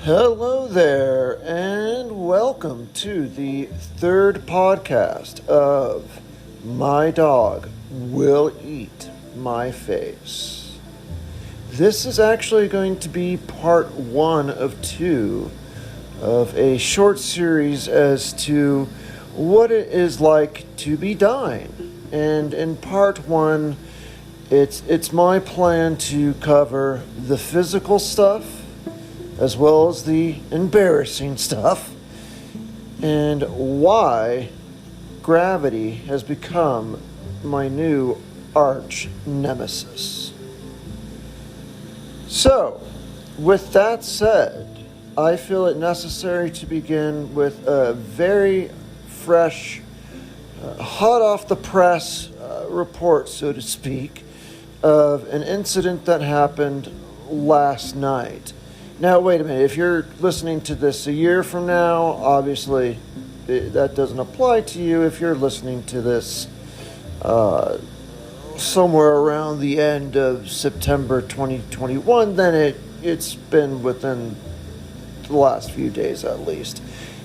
Hello there, and welcome to the third podcast of My Dog Will Eat My Face. This is actually going to be part 1 of 2 of a short series as to what it is like to be dying. And in part 1, it's my plan to cover the physical stuff as well as the embarrassing stuff, and why gravity has become my new arch-nemesis. So, with that said, I feel it necessary to begin with a very fresh, hot off the press report, so to speak, of an incident that happened last night. Now, wait a minute. If you're listening to this a year from now, obviously that doesn't apply to you. If you're listening to this somewhere around the end of September 2021, then it's been within the last few days at least.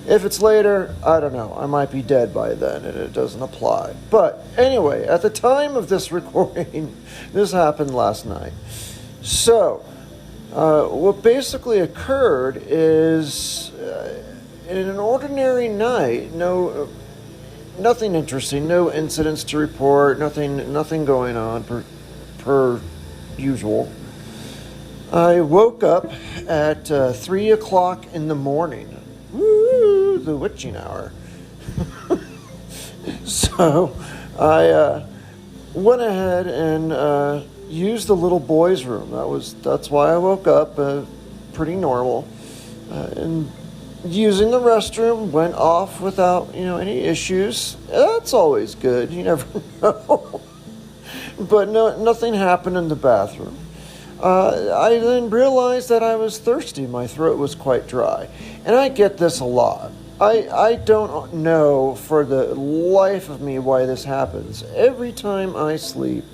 If it's later, I don't know. I might be dead by then, and it doesn't apply. But anyway, at the time of this recording, this happened last night. So, what basically occurred is, in an ordinary night, nothing interesting, no incidents to report, nothing going on per usual. I woke up at 3 o'clock in the morning. Woo, the witching hour. So I went ahead and used the little boy's room. That's why I woke up, pretty normal. And using the restroom, went off without any issues. That's always good. You never know. But nothing happened in the bathroom. I then realized that I was thirsty. My throat was quite dry. And I get this a lot. I don't know for the life of me why this happens. Every time I sleep,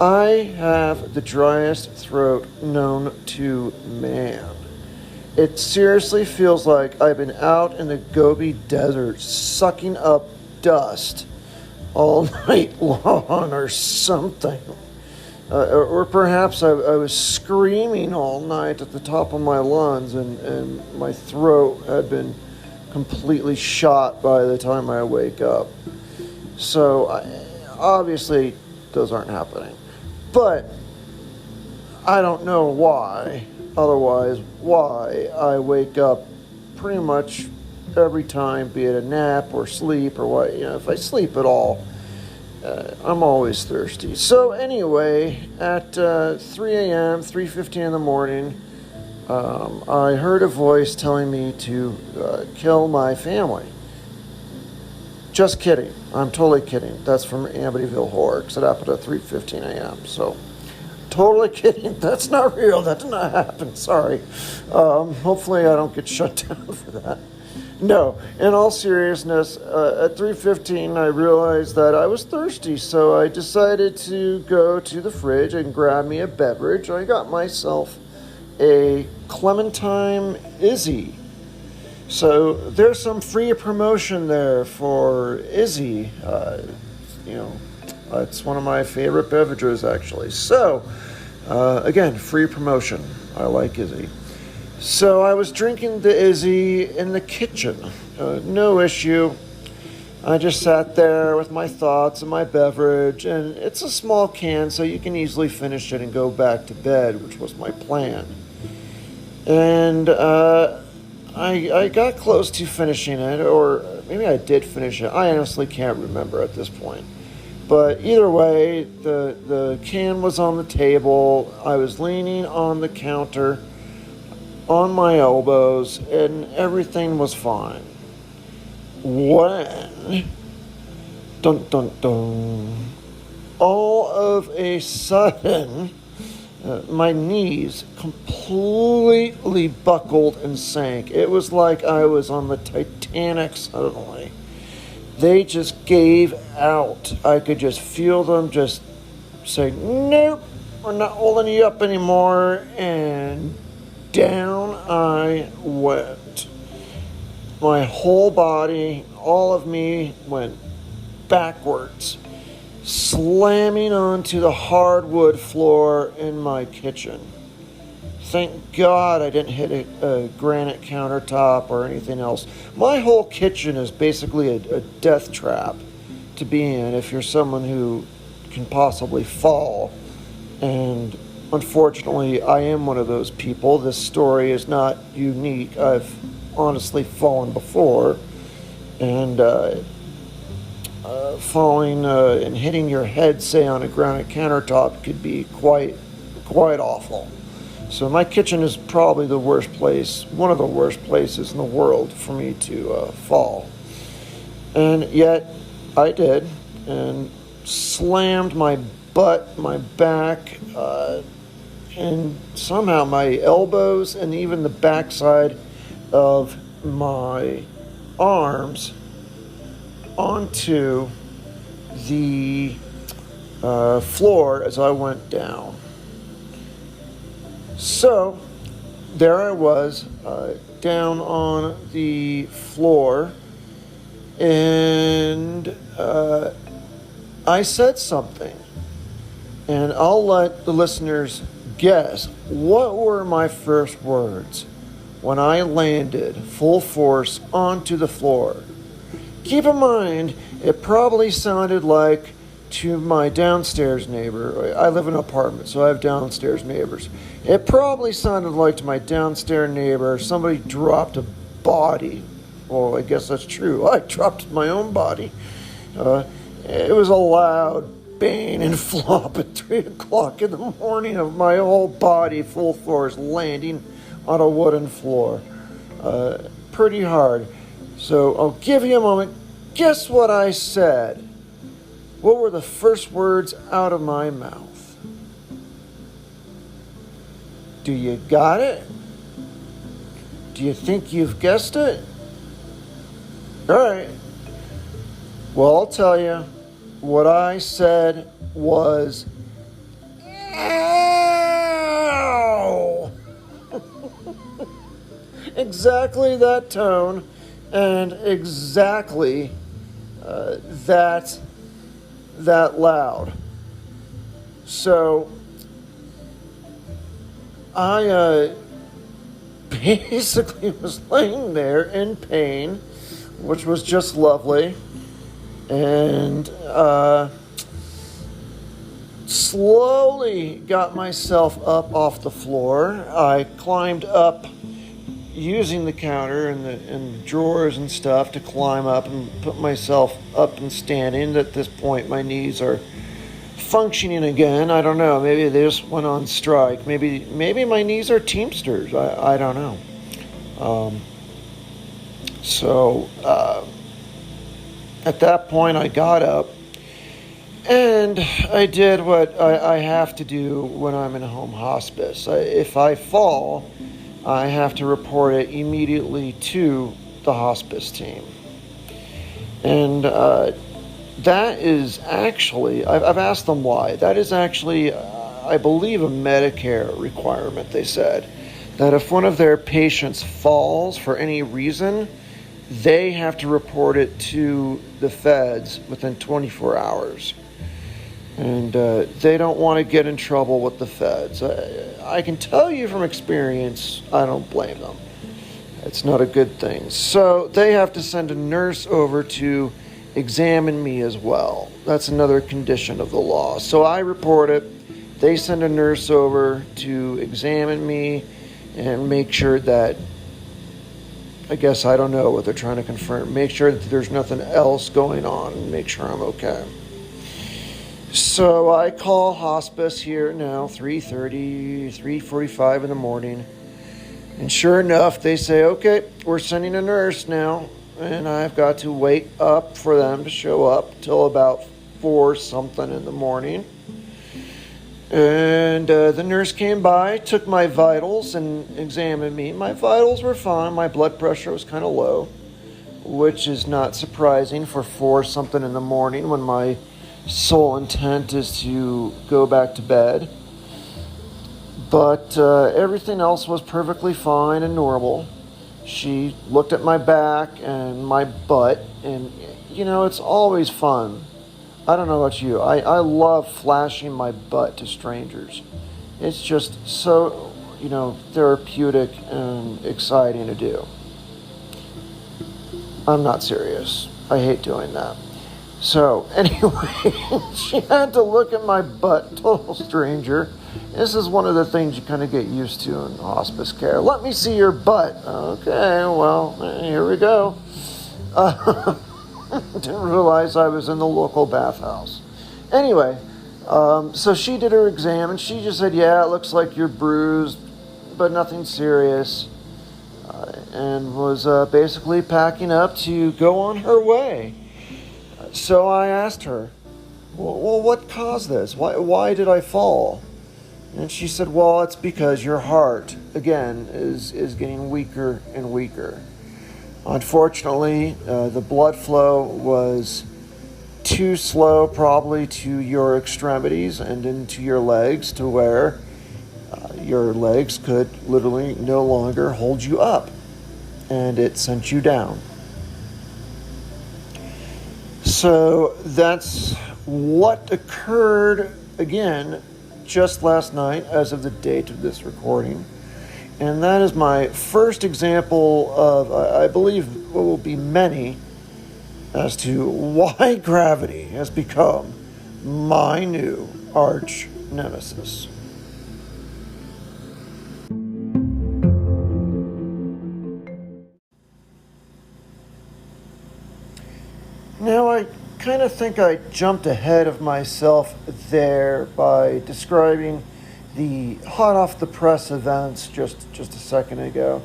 I have the driest throat known to man. It seriously feels like I've been out in the Gobi Desert sucking up dust all night long or something. Or perhaps I was screaming all night at the top of my lungs and my throat had been completely shot by the time I wake up. So obviously those aren't happening. But I don't know why I wake up pretty much every time, be it a nap or sleep or what. If I sleep at all, I'm always thirsty. So anyway, at 3 a.m., 3:15 in the morning, I heard a voice telling me to kill my family. Just kidding. I'm totally kidding. That's from Amityville Horror, because it happened at 3:15 a.m. So, totally kidding. That's not real. That did not happen. Sorry. Hopefully I don't get shut down for that. No, in all seriousness, at 3:15 I realized that I was thirsty, so I decided to go to the fridge and grab me a beverage. I got myself a Clementine Izzy. So there's some free promotion there for Izzy. It's one of my favorite beverages, actually. So, again, free promotion. I like Izzy. So I was drinking the Izzy in the kitchen. No issue. I just sat there with my thoughts and my beverage, and it's a small can, so you can easily finish it and go back to bed, which was my plan. And I got close to finishing it, or maybe I did finish it. I honestly can't remember at this point. But either way, the can was on the table. I was leaning on the counter on my elbows, and everything was fine. When, dun dun dun, all of a sudden, my knees completely buckled and sank. It was like I was on the Titanic suddenly. They just gave out. I could just feel them just say, nope, we're not holding you up anymore. And down I went. My whole body, all of me went backwards, slamming onto the hardwood floor in my kitchen. Thank God I didn't hit a granite countertop or anything else. My whole kitchen is basically a death trap to be in if you're someone who can possibly fall. And unfortunately, I am one of those people. This story is not unique. I've honestly fallen before. And falling and hitting your head, say, on a granite countertop could be quite awful. So my kitchen is probably the worst place, one of the worst places in the world for me to fall. And yet I did, and slammed my butt, my back, and somehow my elbows and even the backside of my arms onto the floor as I went down. So there I was, down on the floor, and I said something. And I'll let the listeners guess what were my first words when I landed full force onto the floor. Keep in mind, it probably sounded like to my downstairs neighbor. I live in an apartment, so I have downstairs neighbors. It probably sounded like to my downstairs neighbor, somebody dropped a body. Well, I guess that's true. I dropped my own body. It was a loud bang and flop at 3 o'clock in the morning of my whole body full force landing on a wooden floor. Pretty hard. So I'll give you a moment. Guess what I said? What were the first words out of my mouth? Do you got it? Do you think you've guessed it? All right. Well, I'll tell you. What I said was, ow! Exactly that tone and exactly that loud. So I basically was laying there in pain, which was just lovely, and slowly got myself up off the floor. I climbed up using the counter and the drawers and stuff to climb up and put myself up and standing. At this point, my knees are functioning again. I don't know. Maybe they just went on strike. Maybe my knees are Teamsters. I don't know. So at that point, I got up and I did what I have to do when I'm in home hospice. If I fall, I have to report it immediately to the hospice team. And that is actually, I've asked them why. That is actually, I believe, a Medicare requirement, they said. That if one of their patients falls for any reason, they have to report it to the feds within 24 hours. And they don't want to get in trouble with the feds. I can tell you from experience, I don't blame them. It's not a good thing. So they have to send a nurse over to examine me as well. That's another condition of the law. So I report it. They send a nurse over to examine me and make sure that, I guess I don't know what they're trying to confirm. Make sure that there's nothing else going on and make sure I'm okay. So I call hospice here now, 3:30, 3:45 in the morning. And sure enough, they say, okay, we're sending a nurse now. And I've got to wait up for them to show up till about 4 something in the morning. And the nurse came by, took my vitals and examined me. My vitals were fine. My blood pressure was kind of low, which is not surprising for 4 something in the morning when my sole intent is to go back to bed. But everything else was perfectly fine and normal. She looked at my back and my butt, and it's always fun. I don't know about you. I love flashing my butt to strangers. It's just so, therapeutic and exciting to do. I'm not serious. I hate doing that. So, anyway, she had to look at my butt, total stranger. This is one of the things you kind of get used to in hospice care. Let me see your butt. Okay, well, here we go. Didn't realize I was in the local bathhouse. Anyway, so she did her exam, and she just said, yeah, it looks like you're bruised, but nothing serious. And was basically packing up to go on her way. So I asked her, well, what caused this? Why did I fall? And she said, well, it's because your heart, again, is getting weaker and weaker. Unfortunately, the blood flow was too slow probably to your extremities and into your legs to where your legs could literally no longer hold you up, and it sent you down. So that's what occurred, again, just last night as of the date of this recording. And that is my first example of, I believe, what will be many, as to why gravity has become my new arch-nemesis. Now, I kind of think I jumped ahead of myself there by describing the hot off the press events just a second ago.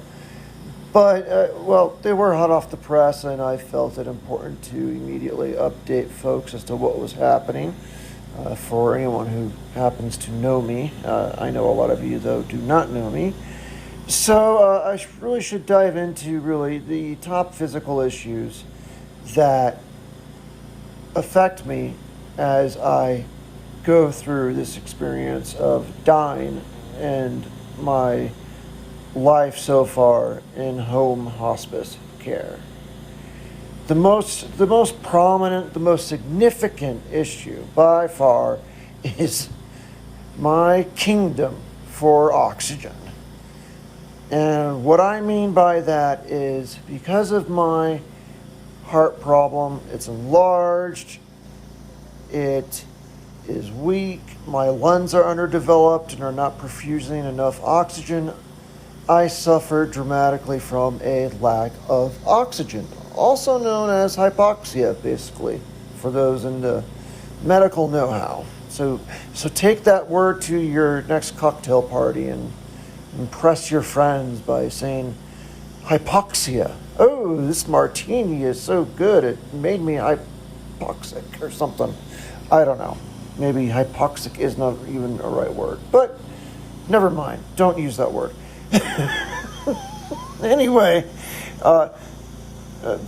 But, they were hot off the press, and I felt it important to immediately update folks as to what was happening. For anyone who happens to know me, I know a lot of you, though, do not know me. So I really should dive into really the top physical issues that affect me as I go through this experience of dying and my life so far in home hospice care. The most prominent, the most significant issue by far is my kingdom for oxygen. And what I mean by that is because of my heart problem, it's enlarged, it is weak, my lungs are underdeveloped and are not perfusing enough oxygen. I suffer dramatically from a lack of oxygen, also known as hypoxia, basically, for those in the medical know-how. So take that word to your next cocktail party and impress your friends by saying hypoxia. Oh, this martini is so good, it made me hypoxic or something. I don't know. Maybe hypoxic is not even a right word. But never mind. Don't use that word. Anyway, the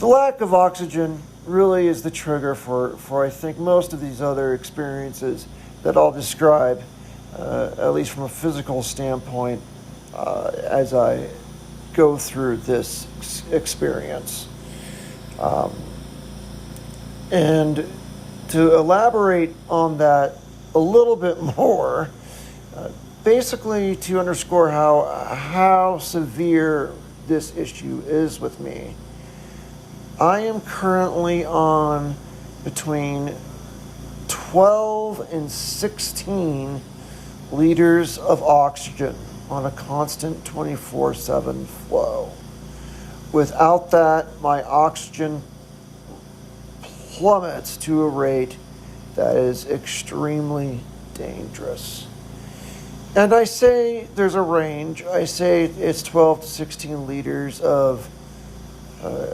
lack of oxygen really is the trigger for I think most of these other experiences that I'll describe, at least from a physical standpoint, as I go through this experience. And to elaborate on that a little bit more, basically to underscore how severe this issue is with me, I am currently on between 12 and 16 liters of oxygen on a constant 24/7 flow. Without that, my oxygen plummets to a rate that is extremely dangerous. And I say there's a range. I say it's 12 to 16 liters of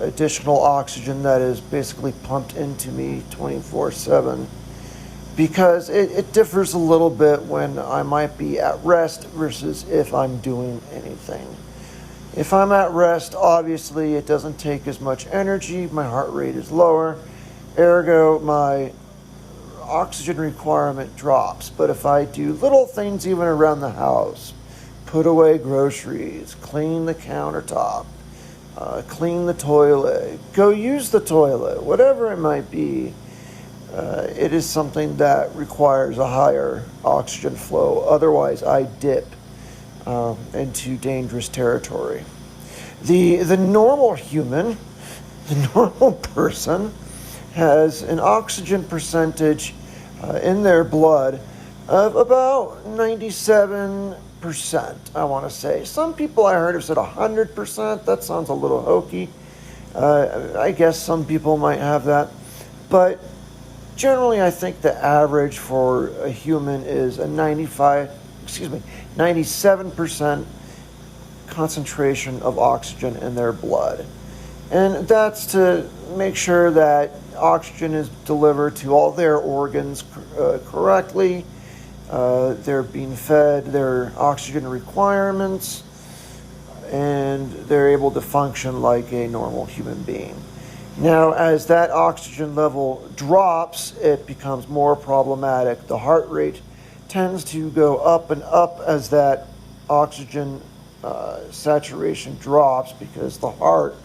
additional oxygen that is basically pumped into me 24/7, because it differs a little bit when I might be at rest versus if I'm doing anything. If I'm at rest, obviously it doesn't take as much energy, my heart rate is lower, ergo my oxygen requirement drops. But if I do little things even around the house, put away groceries, clean the countertop, clean the toilet, go use the toilet, whatever it might be. It is something that requires a higher oxygen flow. Otherwise, I dip into dangerous territory. The normal human, the normal person, has an oxygen percentage in their blood of about 97%, I want to say. Some people I heard have said 100%. That sounds a little hokey. I guess some people might have that. But generally, I think the average for a human is a 97% concentration of oxygen in their blood. And that's to make sure that oxygen is delivered to all their organs correctly. They're being fed their oxygen requirements, and they're able to function like a normal human being. Now, as that oxygen level drops, it becomes more problematic. The heart rate tends to go up and up as that oxygen saturation drops, because the heart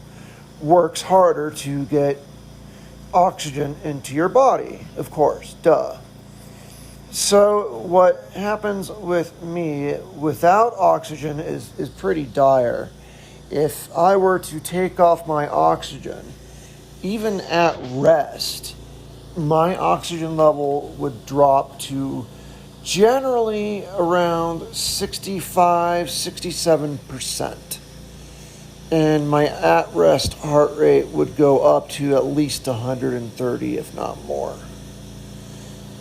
works harder to get oxygen into your body, of course, duh. So what happens with me without oxygen is pretty dire. If I were to take off my oxygen, even at rest, my oxygen level would drop to generally around 65-67%. And my at-rest heart rate would go up to at least 130, if not more.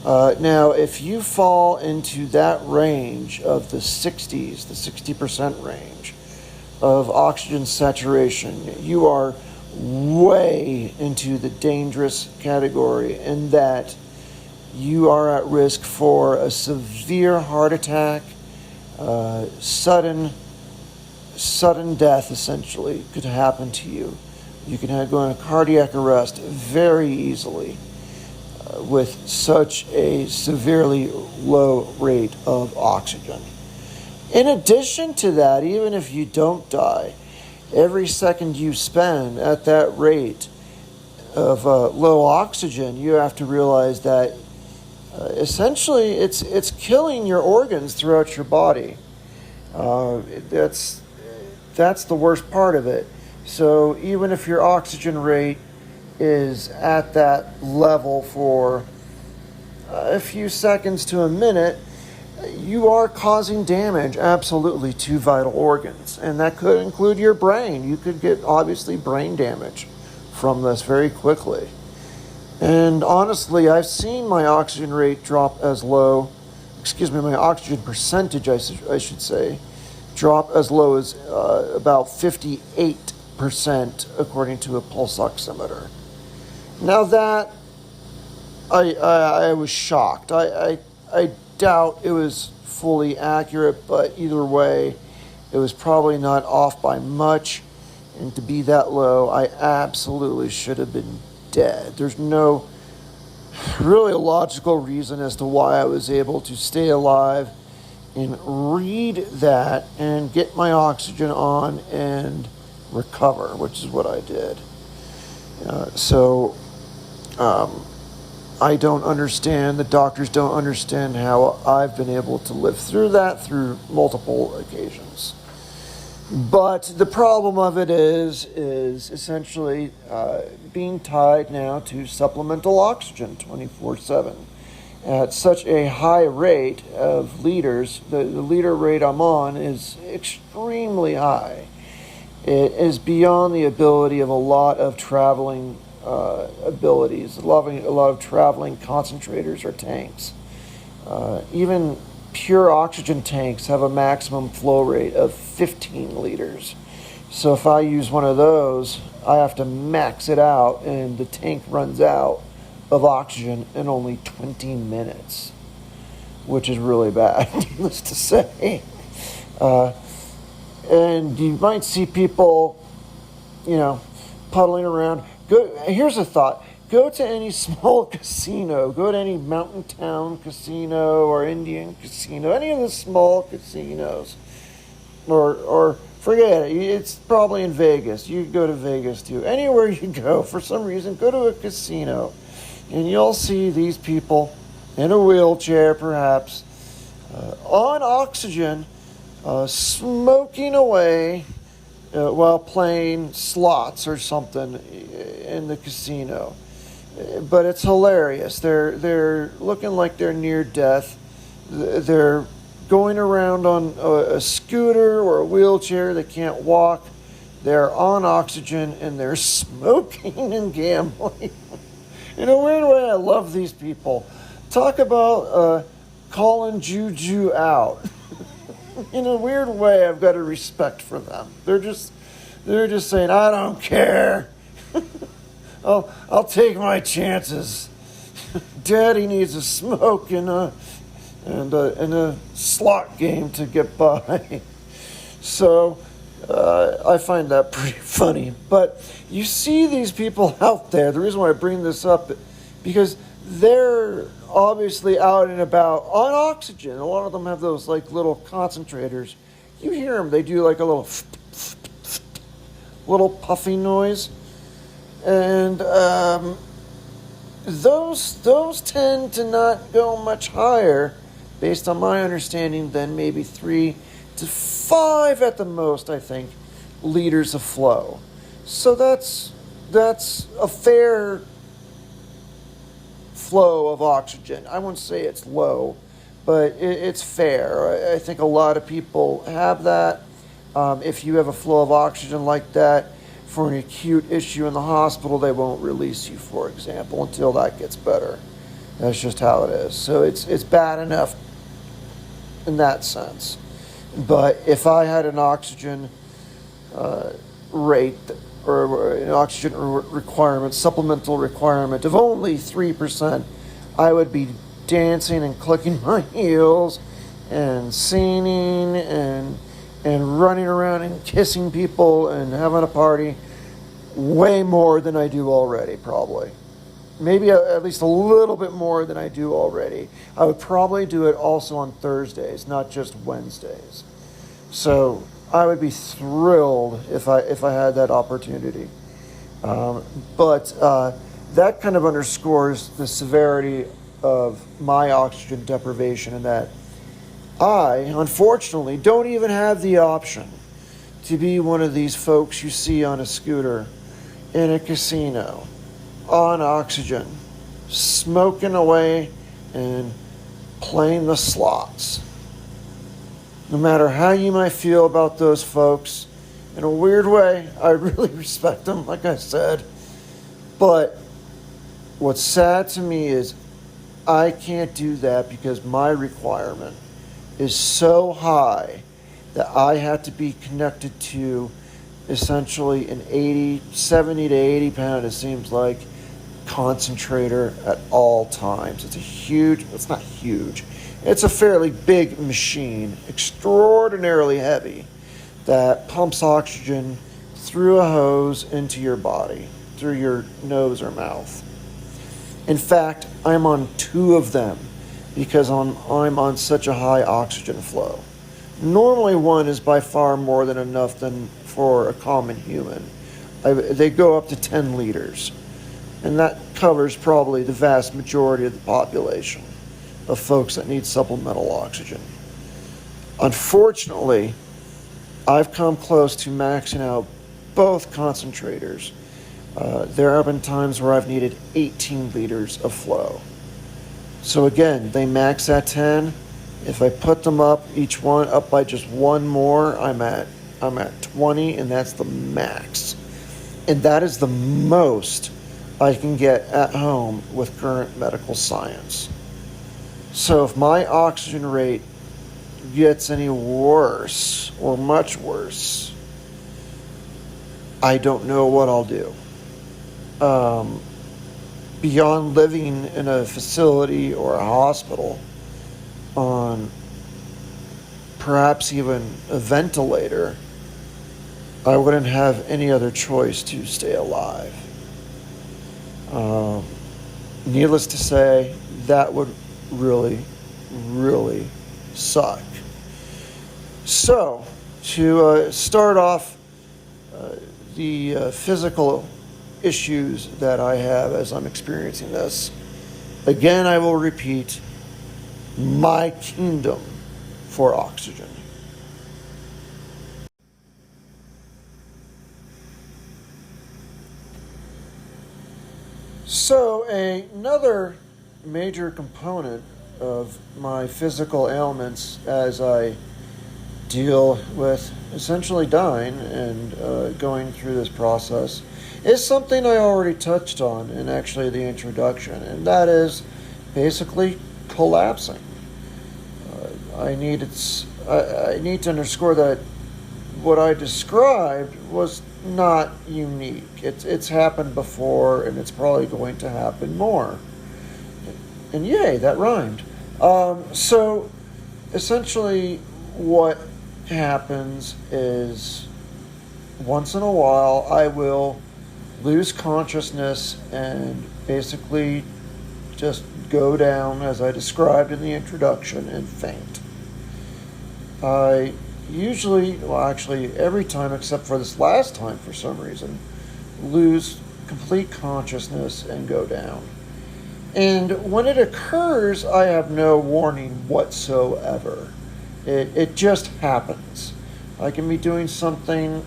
Now, if you fall into that range of the 60s, the 60% range of oxygen saturation, you are way into the dangerous category, in that you are at risk for a severe heart attack, sudden death essentially could happen to you. You can go into cardiac arrest very easily with such a severely low rate of oxygen. In addition to that, even if you don't die, every second you spend at that rate of low oxygen, you have to realize that essentially it's killing your organs throughout your body. That's the worst part of it. So even if your oxygen rate is at that level for a few seconds to a minute, you are causing damage absolutely to vital organs. And that could include your brain. You could get obviously brain damage from this very quickly. And honestly, I've seen my oxygen rate drop as low, my oxygen percentage, I should say, drop as low as about 58%, according to a pulse oximeter. Now that, I was shocked. I doubt it was fully accurate, but either way, it was probably not off by much. And to be that low, I absolutely should have been dead. There's no really logical reason as to why I was able to stay alive and read that and get my oxygen on and recover, which is what I did. I don't understand, the doctors don't understand how I've been able to live through that through multiple occasions. But the problem of it is essentially being tied now to supplemental oxygen 24/7 at such a high rate of liters. The liter rate I'm on is extremely high. It is beyond the ability of a lot of traveling abilities, a lot of traveling concentrators or tanks. Even pure oxygen tanks have a maximum flow rate of 15 liters. So if I use one of those, I have to max it out, and the tank runs out of oxygen in only 20 minutes, which is really bad, needless to say. And you might see people, puddling around. Here's a thought. Go to any small casino. Go to any mountain town casino or Indian casino, any of the small casinos. or forget it. It's probably in Vegas. You go to Vegas too. Anywhere you go, for some reason, go to a casino, and you'll see these people in a wheelchair, perhaps, on oxygen, smoking away while playing slots or something in the casino. But it's hilarious. They're looking like they're near death. They're going around on a scooter or a wheelchair. They can't walk. They're on oxygen and they're smoking and gambling. In a weird way, I love these people. Talk about calling juju out. In a weird way, I've got a respect for them. They're just saying, I don't care. I'll take my chances. Daddy needs a smoke and a slot game to get by. So I find that pretty funny. But you see these people out there. The reason why I bring this up, because they're obviously out and about on oxygen. A lot of them have those like little concentrators. You hear them. They do like a little puffy noise. And those tend to not go much higher, based on my understanding, than maybe 3 to 5 at the most, I think, liters of flow. So that's a fair flow of oxygen. I wouldn't say it's low, but it's fair. I think a lot of people have that. If you have a flow of oxygen like that for an acute issue in the hospital, they won't release you, for example, until that gets better. That's just how it is. So it's bad enough in that sense. But if I had an oxygen rate or an oxygen requirement, supplemental requirement of only 3%, I would be dancing and clicking my heels and singing and running around and kissing people and having a party way more than I do already, probably. Maybe at least a little bit more than I do already. I would probably do it also on Thursdays, not just Wednesdays. So I would be thrilled if I had that opportunity. But that kind of underscores the severity of my oxygen deprivation, in that I, unfortunately, don't even have the option to be one of these folks you see on a scooter in a casino, on oxygen, smoking away and playing the slots. No matter how you might feel about those folks, in a weird way, I really respect them, like I said. But what's sad to me is I can't do that because my requirement is so high that I have to be connected to essentially an 70 to 80 pound, it seems like, concentrator at all times. It's not huge. It's a fairly big machine, extraordinarily heavy, that pumps oxygen through a hose into your body, through your nose or mouth. In fact, I'm on 2 of them because I'm on such a high oxygen flow. Normally 1 is by far more than enough than for a common human. They go up to 10 liters. And that covers probably the vast majority of the population of folks that need supplemental oxygen. Unfortunately, I've come close to maxing out both concentrators. There have been times where I've needed 18 liters of flow. So again, they max at 10. If I put them up, each one up by just 1 more, I'm at 20, and that's the max. And that is the most I can get at home with current medical science. So if my oxygen rate gets any worse or much worse, I don't know what I'll do. Beyond living in a facility or a hospital on perhaps even a ventilator, I wouldn't have any other choice to stay alive. Needless to say, that would really, really suck. So, To start off the physical issues that I have as I'm experiencing this, again, I will repeat, my kingdom for oxygen. So another major component of my physical ailments as I deal with essentially dying and going through this process is something I already touched on in actually the introduction, and that is basically collapsing. I need to underscore that what I described was not unique. It's happened before, and it's probably going to happen more. And yay, that rhymed. So essentially what happens is once in a while I will lose consciousness and basically just go down as I described in the introduction and faint. I usually, well actually every time except for this last time for some reason, lose complete consciousness and go down. And when it occurs, I have no warning whatsoever. It just happens. I can be doing something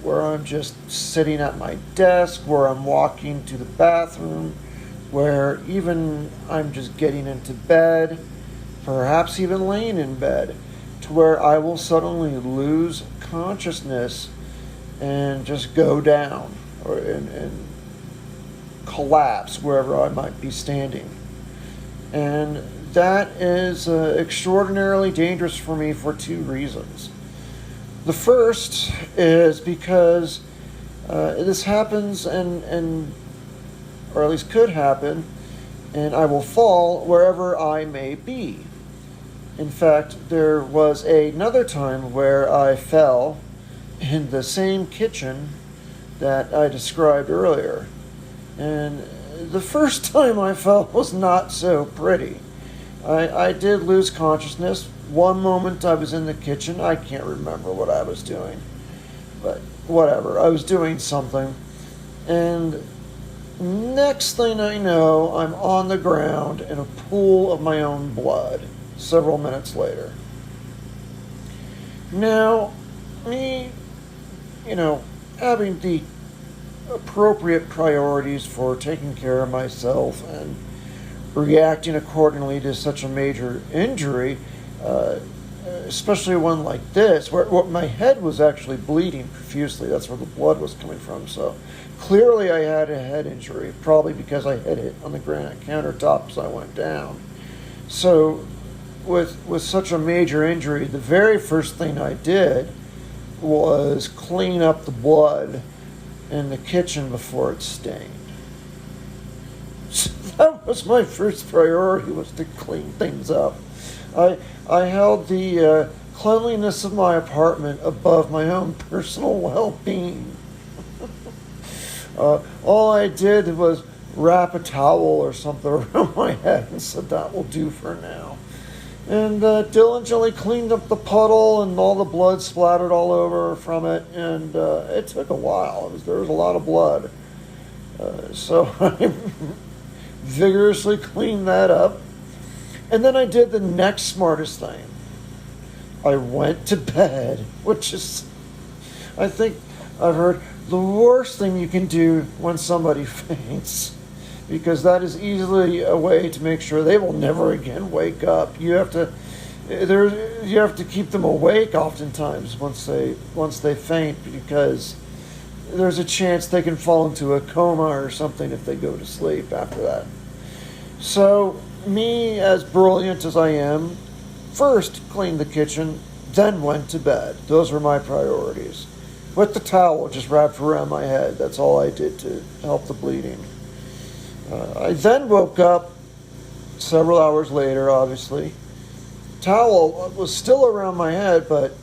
where I'm just sitting at my desk, where I'm walking to the bathroom, where even I'm just getting into bed, perhaps even laying in bed, to where I will suddenly lose consciousness and just go down and collapse wherever I might be standing. And that is extraordinarily dangerous for me for two reasons. The first is because this happens and or at least could happen, and I will fall wherever I may be. In fact, there was another time where I fell in the same kitchen that I described earlier. And the first time I fell was not so pretty. I did lose consciousness. One moment I was in the kitchen. I can't remember what I was doing. But whatever. I was doing something. And next thing I know, I'm on the ground in a pool of my own blood several minutes later. Now, me, having the appropriate priorities for taking care of myself and reacting accordingly to such a major injury, especially one like this, where my head was actually bleeding profusely. That's where the blood was coming from. So clearly I had a head injury, probably because I hit it on the granite countertop as I went down. So with such a major injury, the very first thing I did was clean up the blood in the kitchen before it stained. So that was my first priority, was to clean things up. I held the cleanliness of my apartment above my own personal well-being. All I did was wrap a towel or something around my head and said that will do for now. And diligently cleaned up the puddle, and all the blood splattered all over from it, and it took a while. There was a lot of blood. So I vigorously cleaned that up. And then I did the next smartest thing. I went to bed, which is, I think I've heard, the worst thing you can do when somebody faints, because that is easily a way to make sure they will never again wake up. You have to keep them awake oftentimes once they faint, because there's a chance they can fall into a coma or something if they go to sleep after that. So me, as brilliant as I am, first cleaned the kitchen, then went to bed. Those were my priorities. With the towel just wrapped around my head. That's all I did to help the bleeding. I then woke up several hours later, obviously. Towel was still around my head, but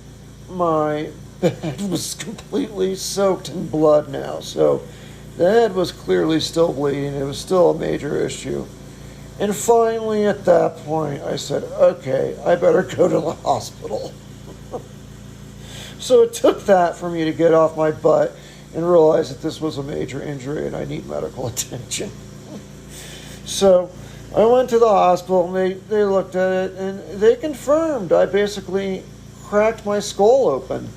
my bed was completely soaked in blood now. So the head was clearly still bleeding. It was still a major issue. And finally, at that point, I said, okay, I better go to the hospital. So it took that for me to get off my butt and realize that this was a major injury and I need medical attention. So I went to the hospital and they looked at it and they confirmed I basically cracked my skull open.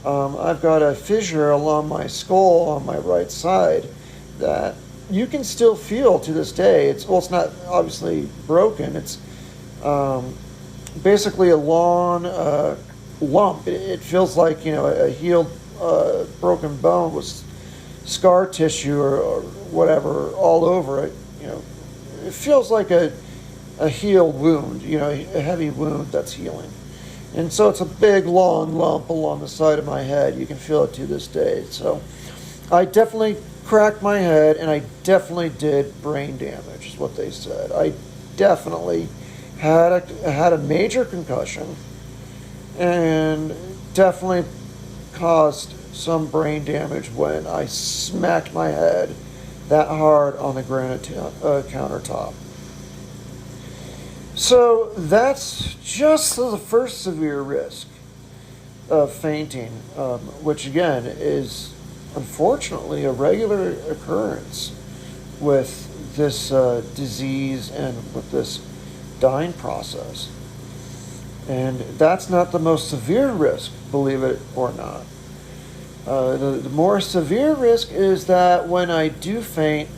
I've got a fissure along my skull on my right side that you can still feel to this day. It's not obviously broken. It's basically a long lump. It feels like a healed broken bone with scar tissue or whatever all over it. It feels like a healed wound. A heavy wound that's healing. And so it's a big, long lump along the side of my head. You can feel it to this day. So I definitely cracked my head, and I definitely did brain damage, is what they said. I definitely had a major concussion and definitely caused some brain damage when I smacked my head that hard on the granite countertop. So that's just the first severe risk of fainting, which again is unfortunately a regular occurrence with this disease and with this dying process. And that's not the most severe risk, believe it or not. The more severe risk is that when I do faint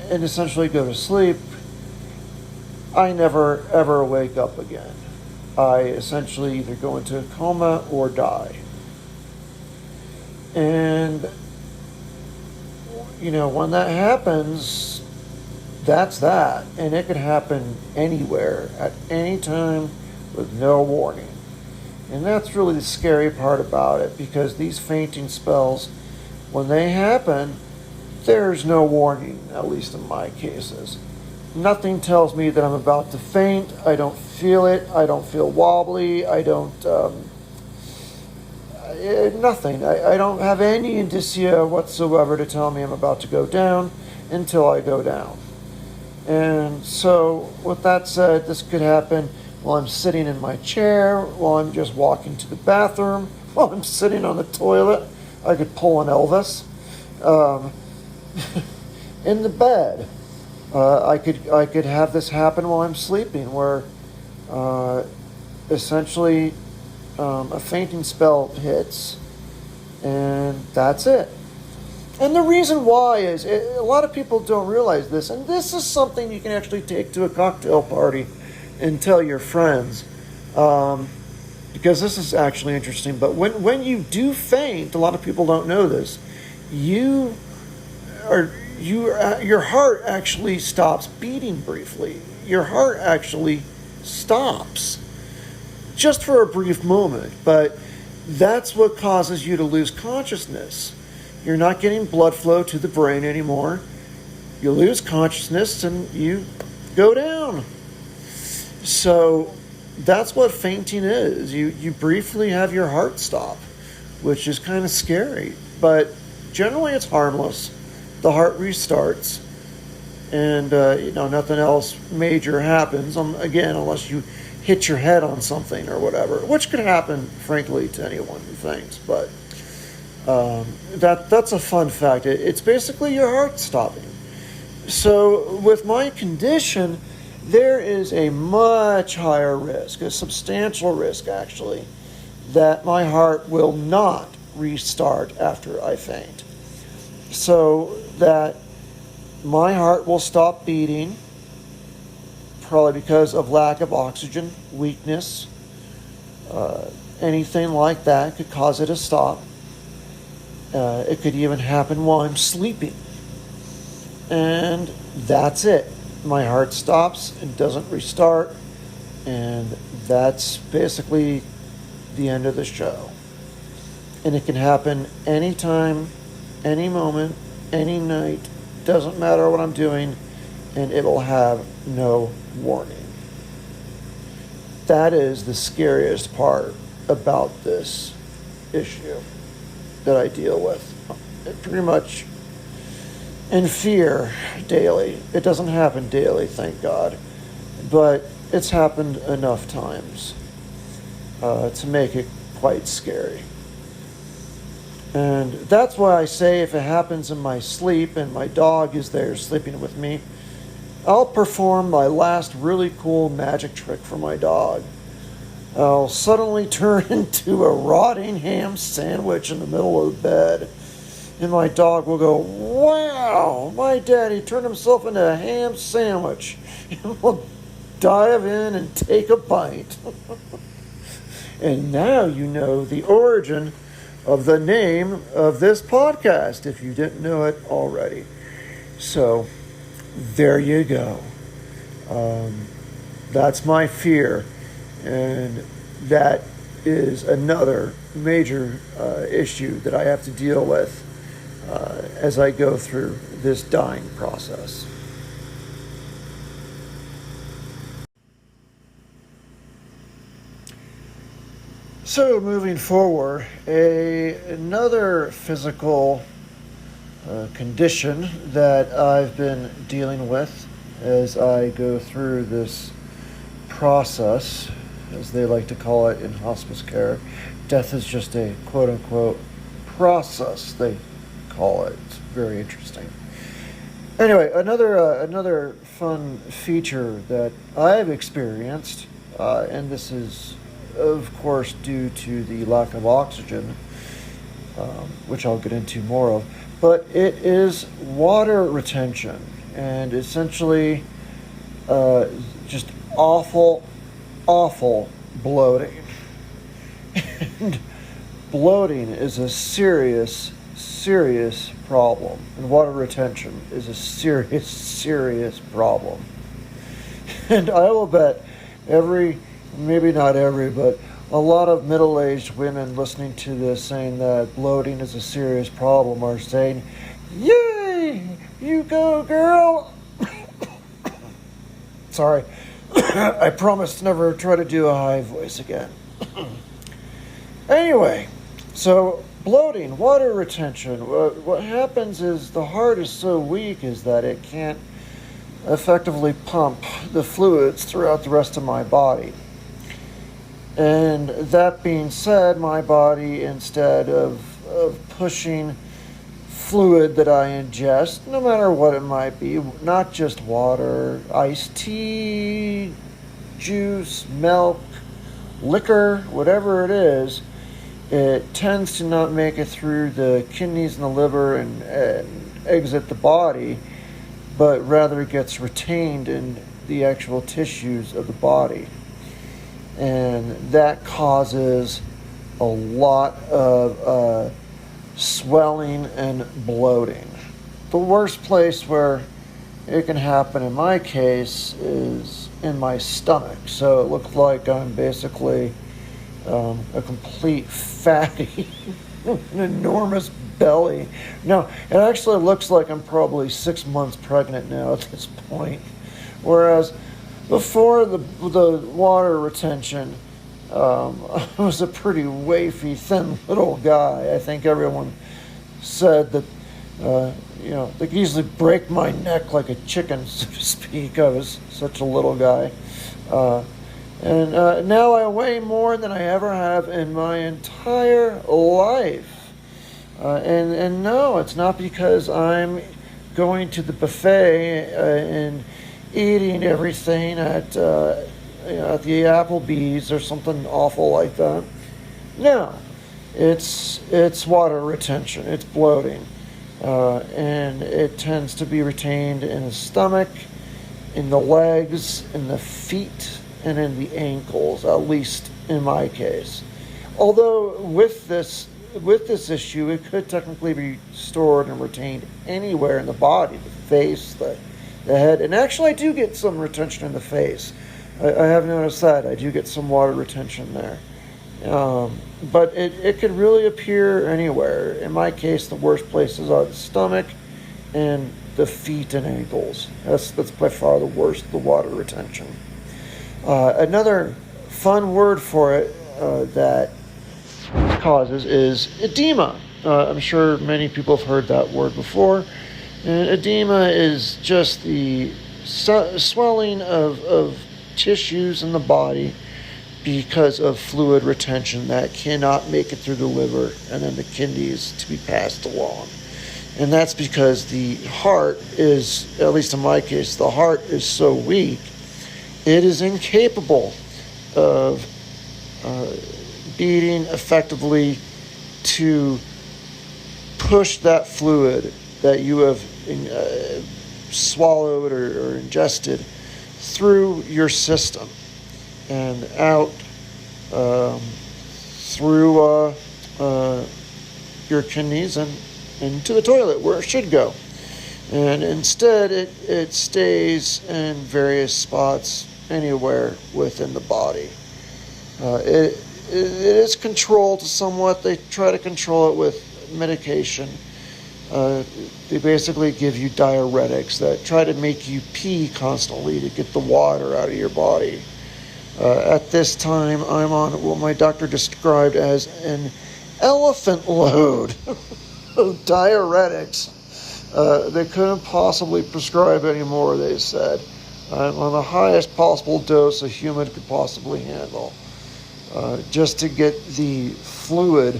and essentially go to sleep, I never ever wake up again. I essentially either go into a coma or die. And, when that happens, that's that. And it could happen anywhere, at any time, with no warning. And that's really the scary part about it, because these fainting spells, when they happen, there's no warning, at least in my cases. Nothing tells me that I'm about to faint. I don't feel it. I don't feel wobbly. I don't, nothing. I don't have any indicia whatsoever to tell me I'm about to go down until I go down. And so, with that said, this could happen while I'm sitting in my chair, while I'm just walking to the bathroom, while I'm sitting on the toilet. I could pull an Elvis. In the bed. I could have this happen while I'm sleeping, where essentially a fainting spell hits, and that's it. And the reason why is a lot of people don't realize this, and this is something you can actually take to a cocktail party and tell your friends, because this is actually interesting. But when you do faint, a lot of people don't know this. Your heart actually stops beating briefly. Your heart actually stops just for a brief moment, but that's what causes you to lose consciousness. You're not getting blood flow to the brain anymore. You lose consciousness and you go down. So that's what fainting is. You briefly have your heart stop, which is kind of scary, but generally it's harmless. The heart restarts, and nothing else major happens. Again, unless you hit your head on something or whatever, which could happen, frankly, to anyone who faints. But that's a fun fact. It's basically your heart stopping. So with my condition, there is a much higher risk, a substantial risk actually, that my heart will not restart after I faint. So that my heart will stop beating, probably because of lack of oxygen, weakness, anything like that could cause it to stop. It could even happen while I'm sleeping. And that's it. My heart stops and doesn't restart, and that's basically the end of the show. And it can happen anytime, any moment, any night, doesn't matter what I'm doing, and it'll have no warning. That is the scariest part about this issue that I deal with. Pretty much in fear daily. It doesn't happen daily, thank God, but it's happened enough times to make it quite scary. And that's why I say if it happens in my sleep and my dog is there sleeping with me, I'll perform my last really cool magic trick for my dog. I'll suddenly turn into a rotting ham sandwich in the middle of the bed. And my dog will go, "Wow, my daddy turned himself into a ham sandwich." And we'll dive in and take a bite. And now you know the origin of the name of this podcast, if you didn't know it already. So, there you go. That's my fear. And that is another major issue that I have to deal with as I go through this dying process. So moving forward, another physical condition that I've been dealing with as I go through this process, as they like to call it in hospice care. Death is just a quote-unquote process, they call it. It's very interesting. Anyway, another fun feature that I've experienced, and this is of course due to the lack of oxygen, which I'll get into more of, but it is water retention, and essentially just awful bloating. And bloating is a serious problem, and water retention is a serious problem. And I will bet maybe not every, but a lot of middle-aged women listening to this saying that bloating is a serious problem are saying, "Yay, you go, girl." Sorry, I promise to never try to do a high voice again. Anyway, so bloating, water retention. What happens is the heart is so weak is that it can't effectively pump the fluids throughout the rest of my body. And that being said, my body, instead of pushing fluid that I ingest, no matter what it might be, not just water, iced tea, juice, milk, liquor, whatever it is, it tends to not make it through the kidneys and the liver and exit the body, but rather it gets retained in the actual tissues of the body. And that causes a lot of swelling and bloating. The worst place where it can happen in my case is in my stomach. So it looks like I'm basically a complete fatty, an enormous belly. No, it actually looks like I'm probably 6 months pregnant now at this point. Whereas before the water retention, I was a pretty wafy, thin little guy. I think everyone said that, they could easily break my neck like a chicken, so to speak. I was such a little guy. And now I weigh more than I ever have in my entire life. And no, it's not because I'm going to the buffet and eating everything at the Applebee's or something awful like that. No, it's water retention. It's bloating, and it tends to be retained in the stomach, in the legs, in the feet, and in the ankles. At least in my case. Although with this issue, it could technically be stored and retained anywhere in the body, the face, the head, and actually I do get some retention in the face. I have noticed that. I do get some water retention there. But it could really appear anywhere. In my case, the worst places are the stomach and the feet and ankles. That's by far the worst, the water retention. Another fun word for it that causes is edema. I'm sure many people have heard that word before. And edema is just the swelling of tissues in the body because of fluid retention that cannot make it through the liver and then the kidneys to be passed along. And that's because the heart is, at least in my case, the heart is so weak, it is incapable of beating effectively to push that fluid that you have swallowed or ingested through your system and out through your kidneys and into the toilet where it should go. And instead it stays in various spots anywhere within the body. It is controlled somewhat. They try to control it with medication. They basically give you diuretics that try to make you pee constantly to get the water out of your body. At this time, I'm on what my doctor described as an elephant load of diuretics. They couldn't possibly prescribe any more, they said. I'm on the highest possible dose a human could possibly handle, just to get the fluid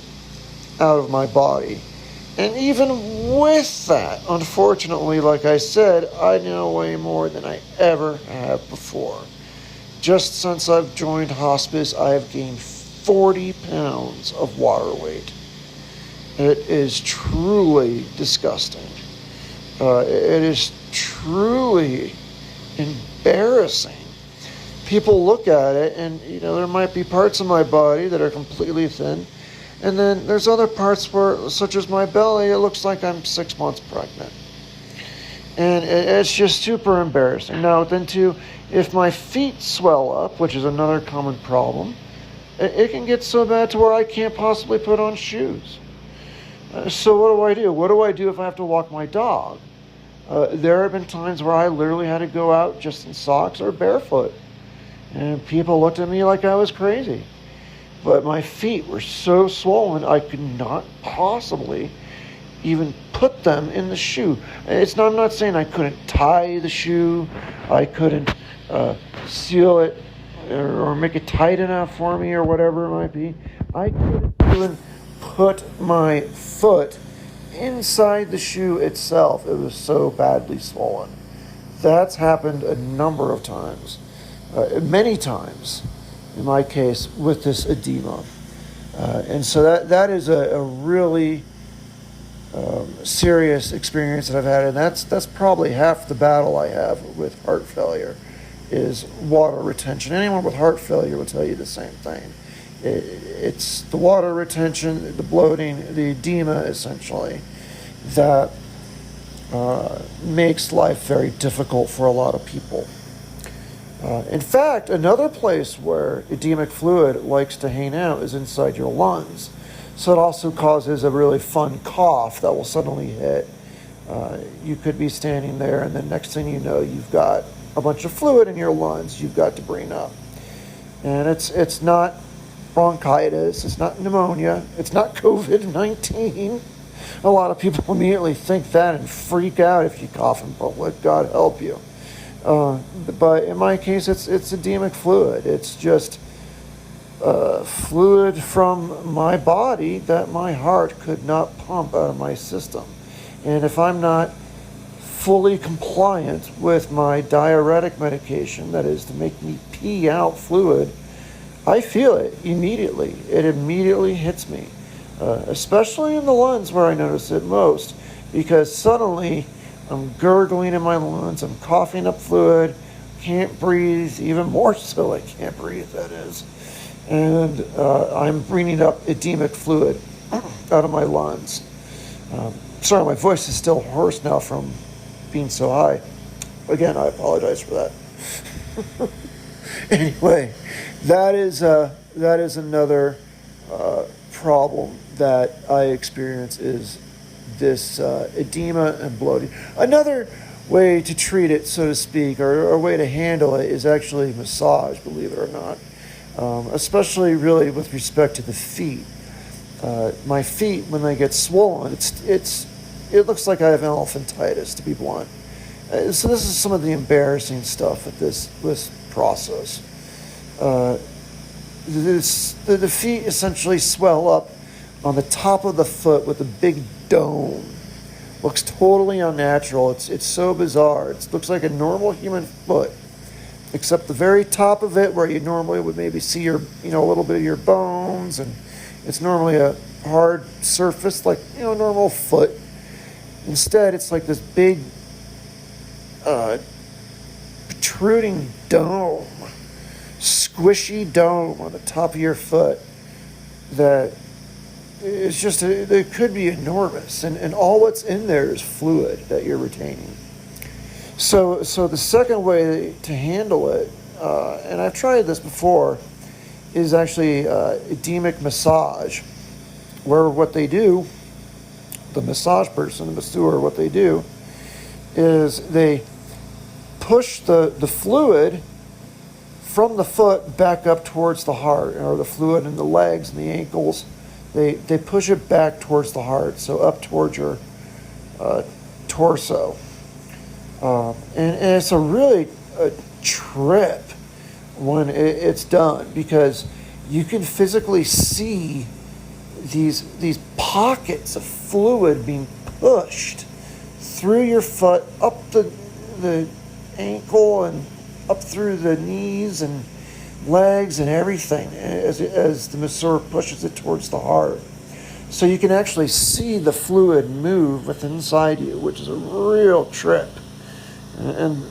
out of my body. And even with that, unfortunately, like I said, I know way more than I ever have before. Just since I've joined hospice, I have gained 40 pounds of water weight. It is truly disgusting. It is truly embarrassing. People look at it and, there might be parts of my body that are completely thin. And then there's other parts where, such as my belly, it looks like I'm 6 months pregnant. And it's just super embarrassing. Now, then too, if my feet swell up, which is another common problem, it can get so bad to where I can't possibly put on shoes. So what do I do? What do I do if I have to walk my dog? There have been times where I literally had to go out just in socks or barefoot. And people looked at me like I was crazy. But my feet were so swollen, I could not possibly even put them in the shoe. I'm not saying I couldn't tie the shoe, I couldn't seal it or make it tight enough for me or whatever it might be. I couldn't even put my foot inside the shoe itself. It was so badly swollen. That's happened a number of times, many times in my case with this edema. And so that is a really serious experience that I've had, and that's probably half the battle I have with heart failure is water retention. Anyone with heart failure will tell you the same thing. It's the water retention, the bloating, the edema essentially that makes life very difficult for a lot of people. In fact, another place where edemic fluid likes to hang out is inside your lungs. So it also causes a really fun cough that will suddenly hit. You could be standing there, and the next thing you know, you've got a bunch of fluid in your lungs you've got to bring up. And it's not bronchitis, it's not pneumonia, it's not COVID-19. A lot of people immediately think that and freak out if you cough in public. God help you. But in my case, it's edemic fluid. It's just fluid from my body that my heart could not pump out of my system. And if I'm not fully compliant with my diuretic medication, that is to make me pee out fluid, I feel it immediately. It immediately hits me, especially in the lungs where I notice it most, because suddenly I'm gurgling in my lungs, I'm coughing up fluid, can't breathe, even more so I can't breathe, that is. And I'm bringing up edemic fluid out of my lungs. Sorry, my voice is still hoarse now from being so high. Again, I apologize for that. Anyway, that is another problem that I experience is this edema and bloating. Another way to treat it, so to speak, or a way to handle it is actually massage, believe it or not. Especially really with respect to the feet. My feet, when they get swollen, it looks like I have elephantitis, to be blunt. So this is some of the embarrassing stuff with this process. the feet essentially swell up on the top of the foot with a big dome. Looks totally unnatural. It's so bizarre. It looks like a normal human foot, except the very top of it, where you normally would maybe see your, a little bit of your bones, and it's normally a hard surface like, normal foot. Instead, it's like this big, protruding dome, squishy dome on the top of your foot that is just, it could be enormous. And all what's in there is fluid that you're retaining. So the second way to handle it, and I've tried this before, is actually edemic massage, where what they do, the massage person, the masseur, what they do is they push the fluid from the foot back up towards the heart, or the fluid in the legs and the ankles. They push it back towards the heart, so up towards your torso. And it's a trip when it's done, because you can physically see these pockets of fluid being pushed through your foot, up the ankle and up through the knees and legs and everything, as the masseur pushes it towards the heart. So you can actually see the fluid move within inside you, which is a real trip. And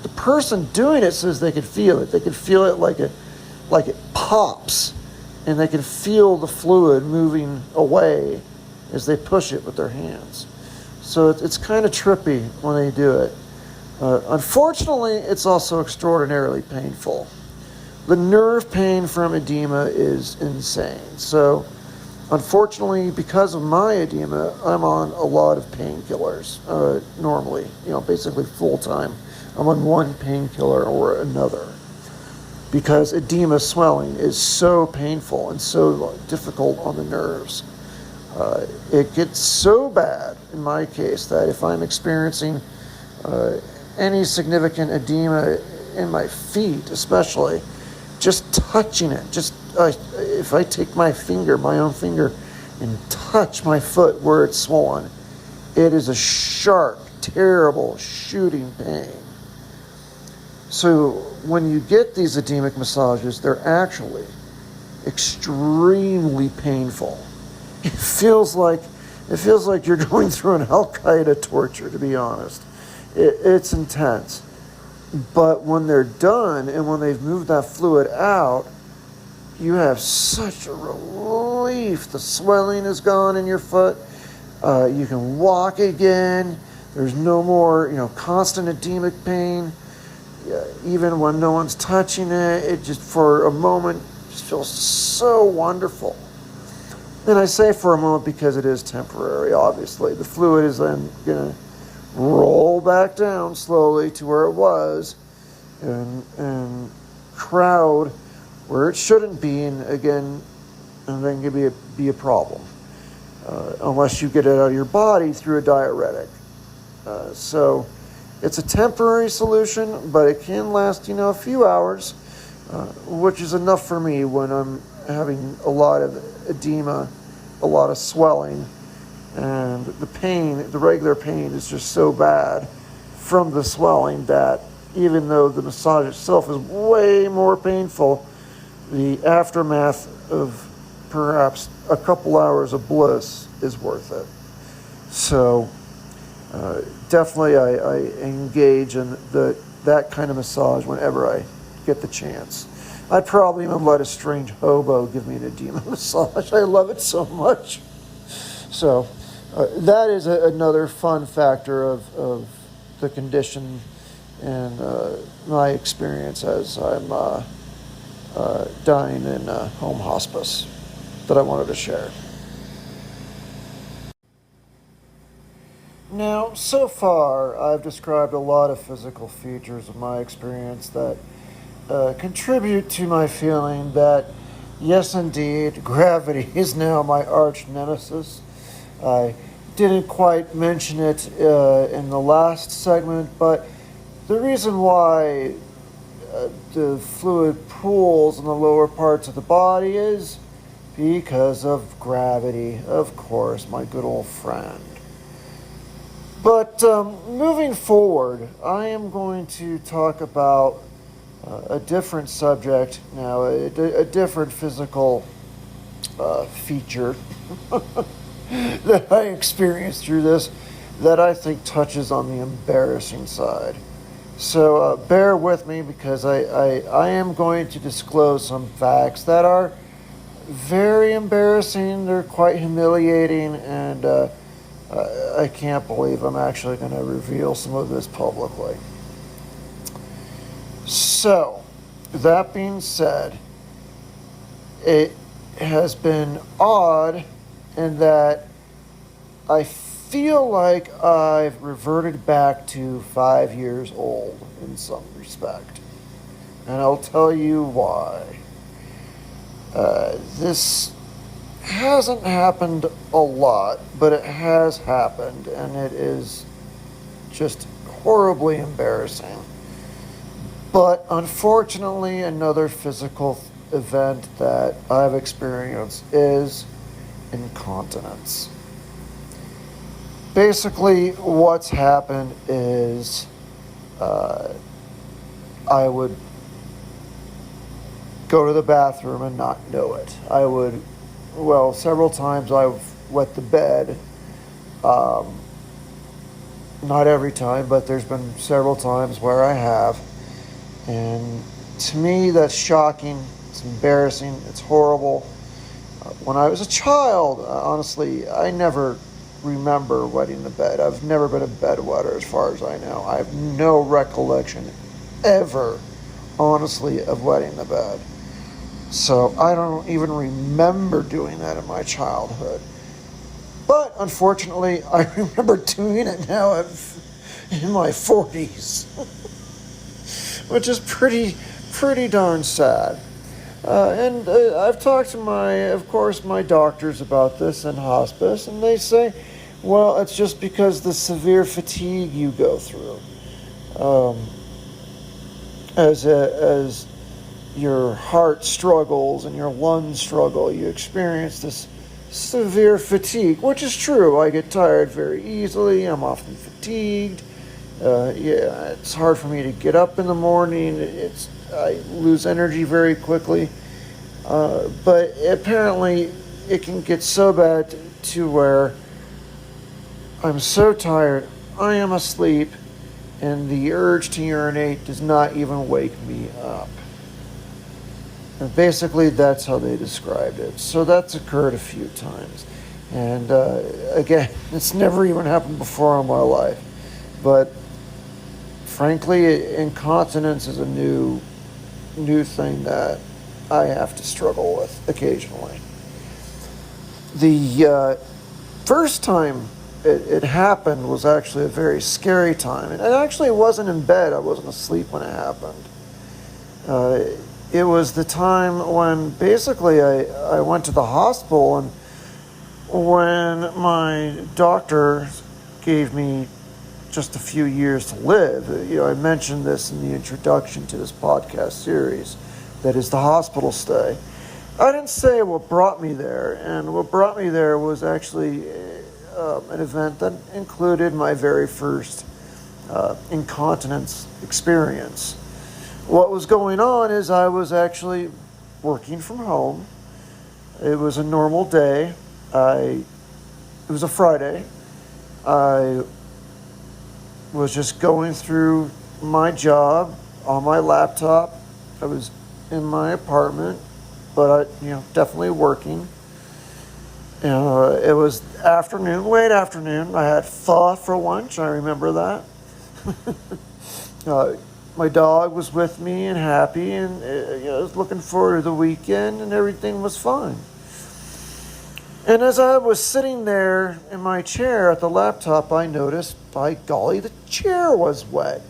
the person doing it says they could feel it. They could feel it like it pops, and they can feel the fluid moving away as they push it with their hands. So it's kind of trippy when they do it. Unfortunately, it's also extraordinarily painful. The nerve pain from edema is insane. So, unfortunately, because of my edema, I'm on a lot of painkillers normally. Basically full time. I'm on one painkiller or another, because edema swelling is so painful and so difficult on the nerves. It gets so bad in my case that if I'm experiencing any significant edema in my feet, especially, just touching it, if I take my own finger, and touch my foot where it's swollen, it is a sharp, terrible shooting pain. So when you get these edemic massages, they're actually extremely painful. It feels like you're going through an Al-Qaeda torture, to be honest. It's intense. But when they're done, and when they've moved that fluid out, you have such a relief. The swelling is gone in your foot. You can walk again. There's no more, constant edemic pain. Even when no one's touching it, it just, for a moment, just feels so wonderful. And I say for a moment because it is temporary, obviously. The fluid is then going to roll back down slowly to where it was, and crowd where it shouldn't be, and then can be a problem unless you get it out of your body through a diuretic. So it's a temporary solution, but it can last a few hours, which is enough for me when I'm having a lot of edema, a lot of swelling. And the regular pain is just so bad from the swelling that even though the massage itself is way more painful, the aftermath of perhaps a couple hours of bliss is worth it. So definitely I engage in that kind of massage whenever I get the chance. I'd probably even let a strange hobo give me an edema massage. I love it so much. So that is another fun factor of the condition and my experience as I'm dying in home hospice that I wanted to share. Now, so far, I've described a lot of physical features of my experience that contribute to my feeling that, yes, indeed, gravity is now my arch-nemesis. I didn't quite mention it in the last segment, but the reason why the fluid pools in the lower parts of the body is because of gravity, of course, my good old friend. But moving forward, I am going to talk about a different subject now, a different physical feature that I experienced through this that I think touches on the embarrassing side. So bear with me because I am going to disclose some facts that are very embarrassing. They're quite humiliating, and I can't believe I'm actually going to reveal some of this publicly. So, that being said, it has been odd in that I feel like I've reverted back to 5 years old in some respect. And I'll tell you why. This hasn't happened a lot, but it has happened, and it is just horribly embarrassing. But unfortunately, another physical event that I've experienced is incontinence. Basically, what's happened is I would go to the bathroom and not know it. Several times I've wet the bed. Not every time, but there's been several times where I have. And to me, that's shocking. It's embarrassing. It's horrible. When I was a child, honestly, I never remember wetting the bed. I've never been a bedwetter as far as I know. I have no recollection ever, honestly, of wetting the bed. So I don't even remember doing that in my childhood. But unfortunately, I remember doing it now in my 40s, which is pretty darn sad. And I've talked to my doctors about this in hospice, and they say, well, it's just because the severe fatigue you go through. As your heart struggles and your lungs struggle, you experience this severe fatigue, which is true. I get tired very easily. I'm often fatigued. It's hard for me to get up in the morning. I lose energy very quickly. But apparently it can get so bad to where I'm so tired, I am asleep, and the urge to urinate does not even wake me up. And basically, that's how they described it. So that's occurred a few times. And again, it's never even happened before in my life. But frankly, incontinence is a new thing that I have to struggle with occasionally. The first time it happened was actually a very scary time. And I actually wasn't in bed. I wasn't asleep when it happened. It was the time when basically I went to the hospital, and when my doctor gave me just a few years to live. I mentioned this in the introduction to this podcast series, that is the hospital stay. I didn't say what brought me there, and what brought me there was actually an event that included my very first incontinence experience. What was going on is I was actually working from home. It was a normal day. It was a Friday. I was just going through my job on my laptop. I was in my apartment, but I, definitely working. It was late afternoon. I had pho for lunch. I remember that. My dog was with me and happy, and I was looking forward to the weekend, and everything was fine. And as I was sitting there in my chair at the laptop, I noticed, by golly, the chair was wet.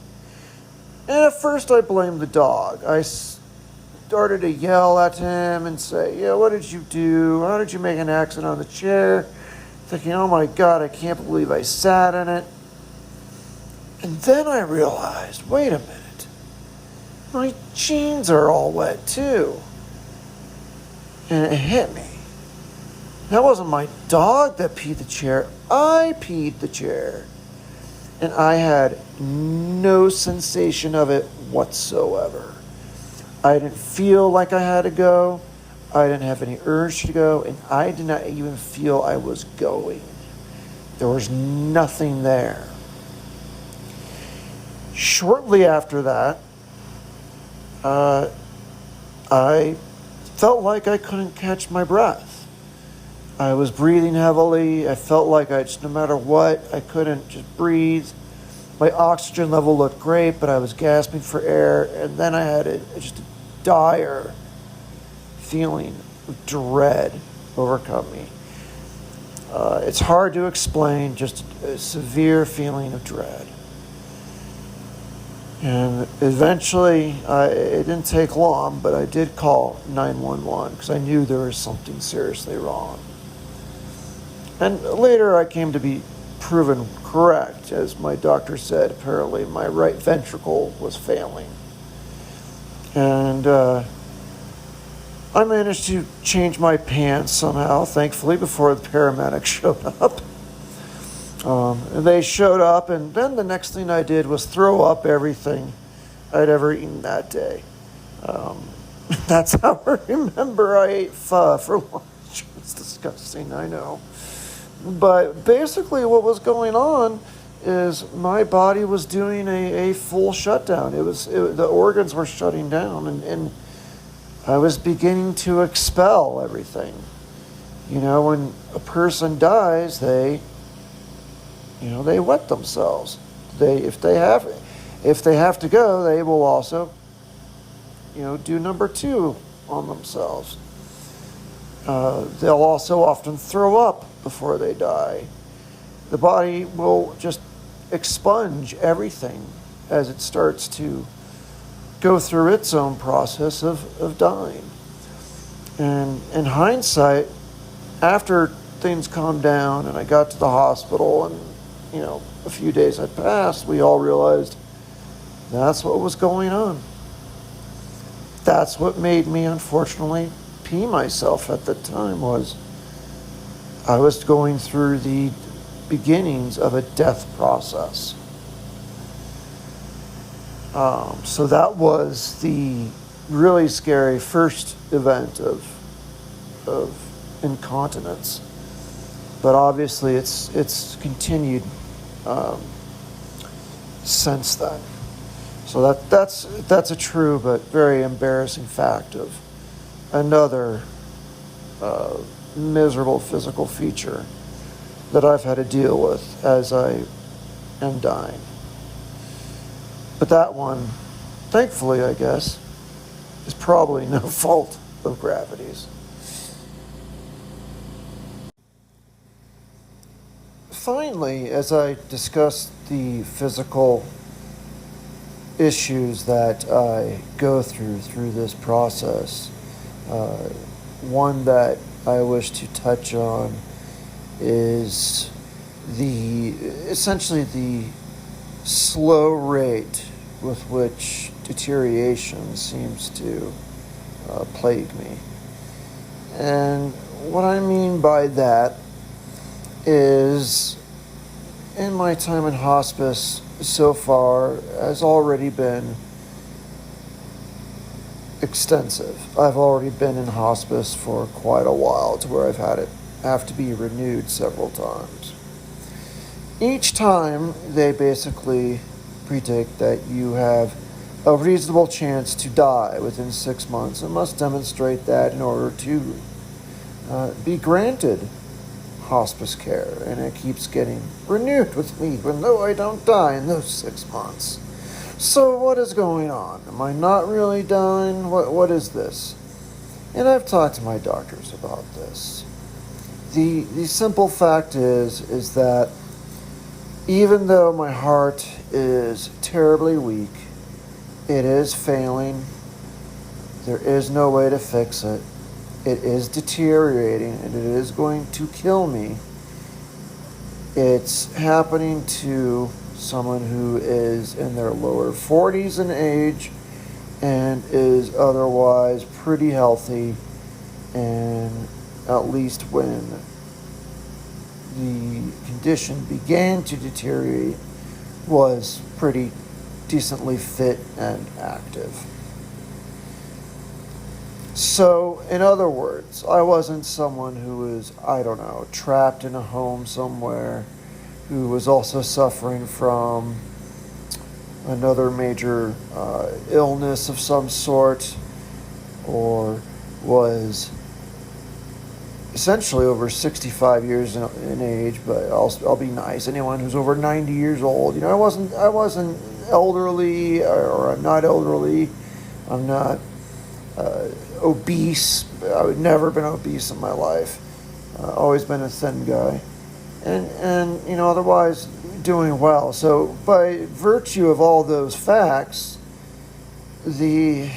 And at first I blamed the dog. I started to yell at him and say, what did you do? How did you make an accident on the chair? Thinking, oh my God, I can't believe I sat in it. And then I realized, wait a minute. My jeans are all wet too. And it hit me. That wasn't my dog that peed the chair. I peed the chair. And I had no sensation of it whatsoever. I didn't feel like I had to go. I didn't have any urge to go. And I did not even feel I was going. There was nothing there. Shortly after that, I felt like I couldn't catch my breath. I was breathing heavily. I felt like no matter what, I couldn't just breathe. My oxygen level looked great, but I was gasping for air. And then I had just a dire feeling of dread overcome me. It's hard to explain, just a severe feeling of dread. And eventually, it didn't take long, but I did call 911 because I knew there was something seriously wrong. And later I came to be proven correct. As my doctor said, apparently my right ventricle was failing. And I managed to change my pants somehow, thankfully, before the paramedics showed up. And they showed up, and then the next thing I did was throw up everything I'd ever eaten that day. That's how I remember I ate pho for lunch. It's disgusting, I know. But basically what was going on is my body was doing a full shutdown. The organs were shutting down, and I was beginning to expel everything. You know, when a person dies, they wet themselves. If they have to go, they will also, do number 2 on themselves. They'll also often throw up before they die. The body will just expunge everything as it starts to go through its own process of dying. And in hindsight, after things calmed down and I got to the hospital and a few days had passed, we all realized that's what was going on. That's what made me, unfortunately, pee myself at the time. Was I was going through the beginnings of a death process. So that was the really scary first event of incontinence. But obviously it's continued since then. So that's a true but very embarrassing fact of another miserable physical feature that I've had to deal with as I am dying. But that one, thankfully, I guess, is probably no fault of gravity's. Finally, as I discuss the physical issues that I go through this process, one that I wish to touch on is essentially the slow rate with which deterioration seems to plague me. And what I mean by that is, in my time in hospice so far has already been extensive. I've already been in hospice for quite a while, to where I've had it have to be renewed several times. Each time they basically predict that you have a reasonable chance to die within 6 months and must demonstrate that in order to be granted hospice care. And it keeps getting renewed with me, even though I don't die in those 6 months. So what is going on? Am I not really dying? What is this? And I've talked to my doctors about this. The simple fact is that even though my heart is terribly weak, it is failing. There is no way to fix it. It is deteriorating, and it is going to kill me. It's happening to someone who is in their lower 40s in age and is otherwise pretty healthy, and at least when the condition began to deteriorate, was pretty decently fit and active. So, in other words, I wasn't someone who was, I don't know, trapped in a home somewhere, who was also suffering from another major illness of some sort, or was essentially over 65 years in age. But I'll be nice. Anyone who's over 90 years old, I wasn't elderly, or I'm not elderly. I'm not obese. I've never been obese in my life. Always been a thin guy, and otherwise doing well. So by virtue of all those facts, the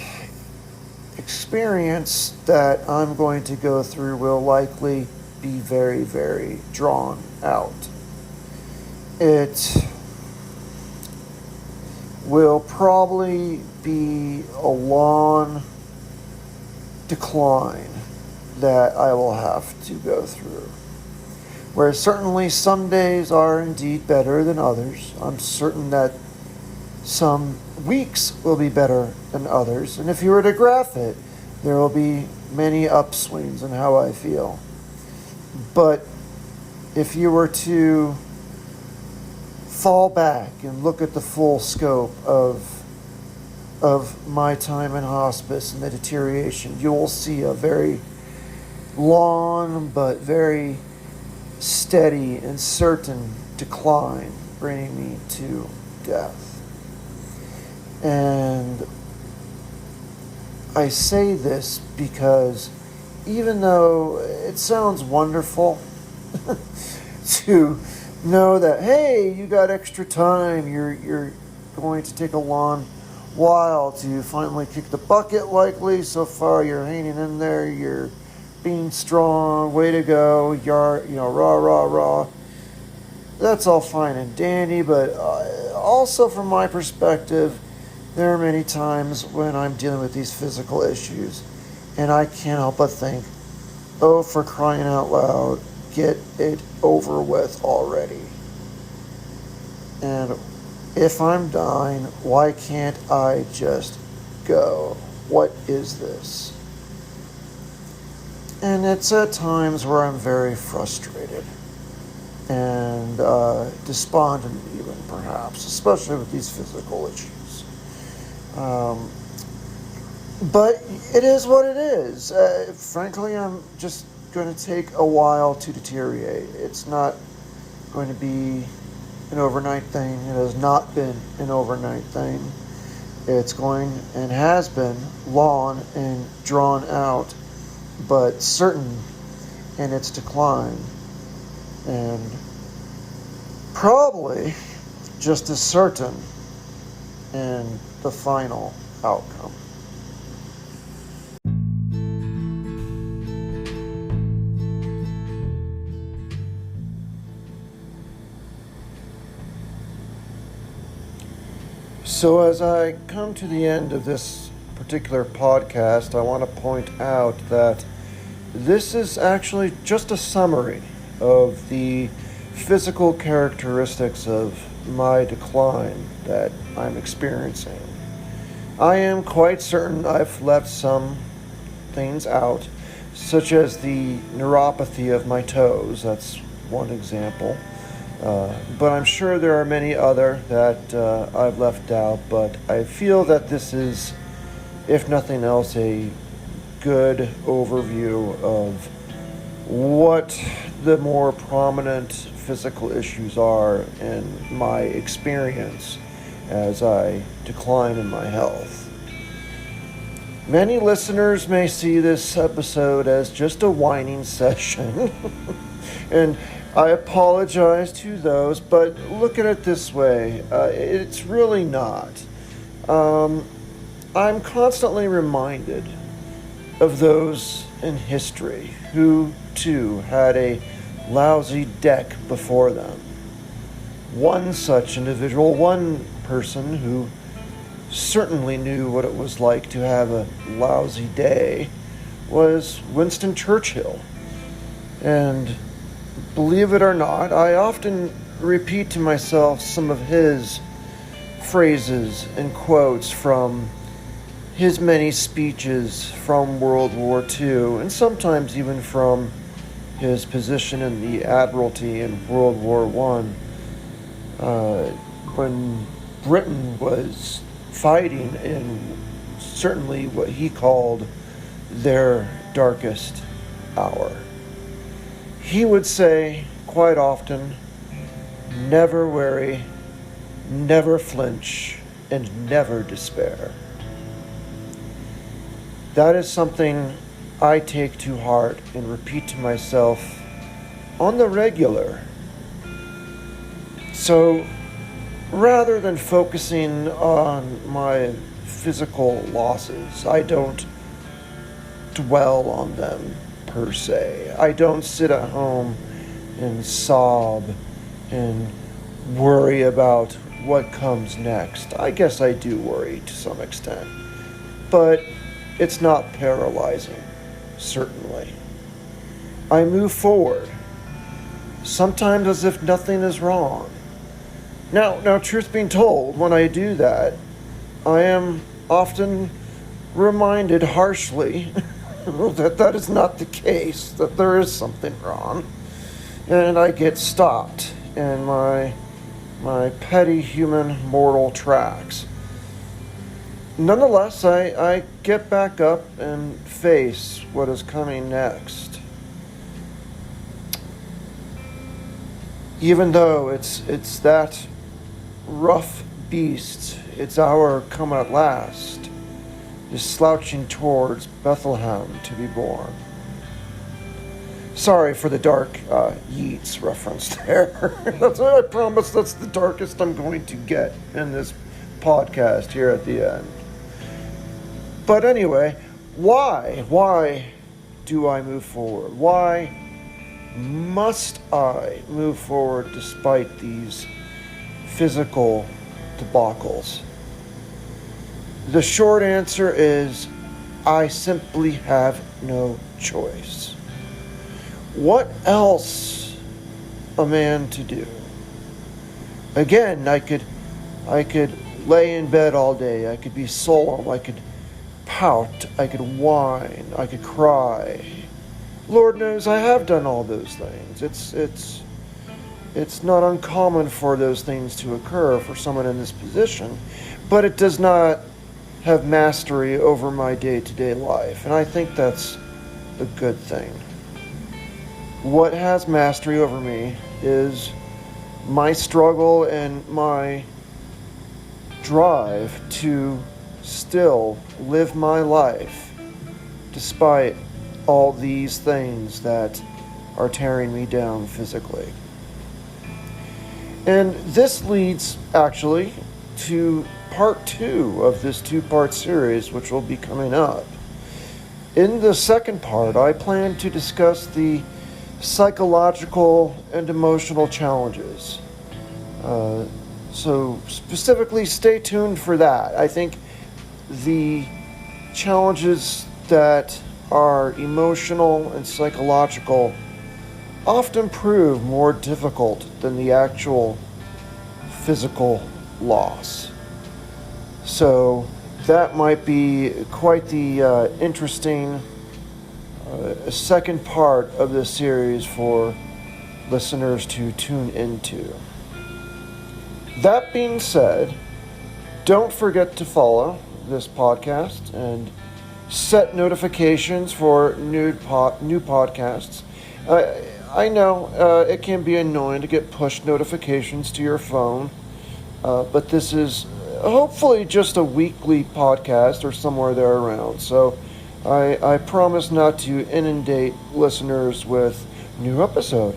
experience that I'm going to go through will likely be very, very drawn out. It will probably be a long decline that I will have to go through, where certainly some days are indeed better than others. I'm certain that some weeks will be better than others, and if you were to graph it, there will be many upswings in how I feel. But if you were to fall back and look at the full scope of my time in hospice and the deterioration, you will see a very long but very steady and certain decline, bringing me to death. And I say this because even though it sounds wonderful to know that, hey, you got extra time, you're going to take a long while to finally kick the bucket, likely. So far you're hanging in there, you're being strong, way to go, you're, rah, rah, rah. That's all fine and dandy, but also from my perspective, there are many times when I'm dealing with these physical issues, and I can't help but think, oh, for crying out loud, get it over with already. And if I'm dying, why can't I just go? What is this? And it's at times where I'm very frustrated and despondent even, perhaps, especially with these physical issues. But it is what it is. Frankly, I'm just going to take a while to deteriorate. It's not going to be an overnight thing. It has not been an overnight thing. It's going and has been long and drawn out, but certain in its decline, and probably just as certain in the final outcome. So as I come to the end of this particular podcast, I want to point out that this is actually just a summary of the physical characteristics of my decline that I'm experiencing. I am quite certain I've left some things out, such as the neuropathy of my toes. That's one example. But I'm sure there are many other that I've left out, but I feel that this is, if nothing else, a good overview of what the more prominent physical issues are in my experience as I decline in my health. Many listeners may see this episode as just a whining session, and I apologize to those, but look at it this way. It's really not. I'm constantly reminded of those in history who, too, had a lousy deck before them. One such individual, one person who certainly knew what it was like to have a lousy day was Winston Churchill. And believe it or not, I often repeat to myself some of his phrases and quotes from his many speeches from World War II, and sometimes even from his position in the Admiralty in World War I, when Britain was fighting in certainly what he called their darkest hour. He would say quite often, "Never worry, never flinch, and never despair." That is something I take to heart and repeat to myself on the regular. So rather than focusing on my physical losses, I don't dwell on them per se. I don't sit at home and sob and worry about what comes next. I guess I do worry to some extent, but it's not paralyzing, certainly. I move forward, sometimes as if nothing is wrong. Now, truth being told, when I do that, I am often reminded harshly that is not the case, that there is something wrong, and I get stopped in my petty human mortal tracks. Nonetheless, I get back up and face what is coming next. Even though it's that rough beast, its hour come at last, is slouching towards Bethlehem to be born. Sorry for the dark Yeats reference there. I promise that's the darkest I'm going to get in this podcast here at the end. But anyway, why do I move forward? Why must I move forward despite these physical debacles? The short answer is I simply have no choice. What else a man to do? Again, I could lay in bed all day. I could be solemn. I could pout. I could whine. I could cry. Lord knows I have done all those things. It's not uncommon for those things to occur for someone in this position, but it does not have mastery over my day-to-day life, and I think that's a good thing. What has mastery over me is my struggle and my drive to still live my life despite all these things that are tearing me down physically. And this leads actually to part 2 of this 2-part series, which will be coming up. In the second part, I plan to discuss the psychological and emotional challenges. So specifically, stay tuned for that. I think the challenges that are emotional and psychological often prove more difficult than the actual physical loss. So that might be quite the interesting second part of this series for listeners to tune into. That being said, don't forget to follow this podcast and set notifications for new podcasts. I know it can be annoying to get push notifications to your phone, but this is hopefully just a weekly podcast or somewhere there around. So I promise not to inundate listeners with new episode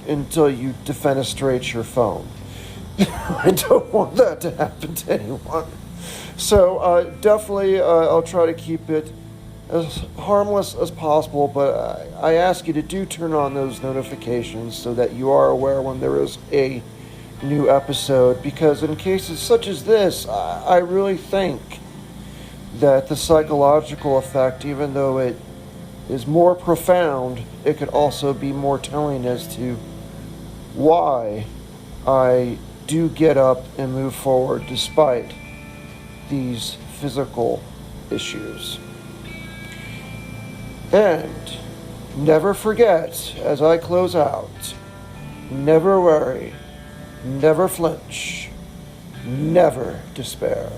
until you defenestrate your phone. I don't want that to happen to anyone. So definitely I'll try to keep it as harmless as possible, but I ask you to do turn on those notifications so that you are aware when there is a new episode, because in cases such as this, I really think that the psychological effect, even though it is more profound, it could also be more telling as to why I do get up and move forward despite these physical issues. And never forget, as I close out, never worry, never flinch, never despair.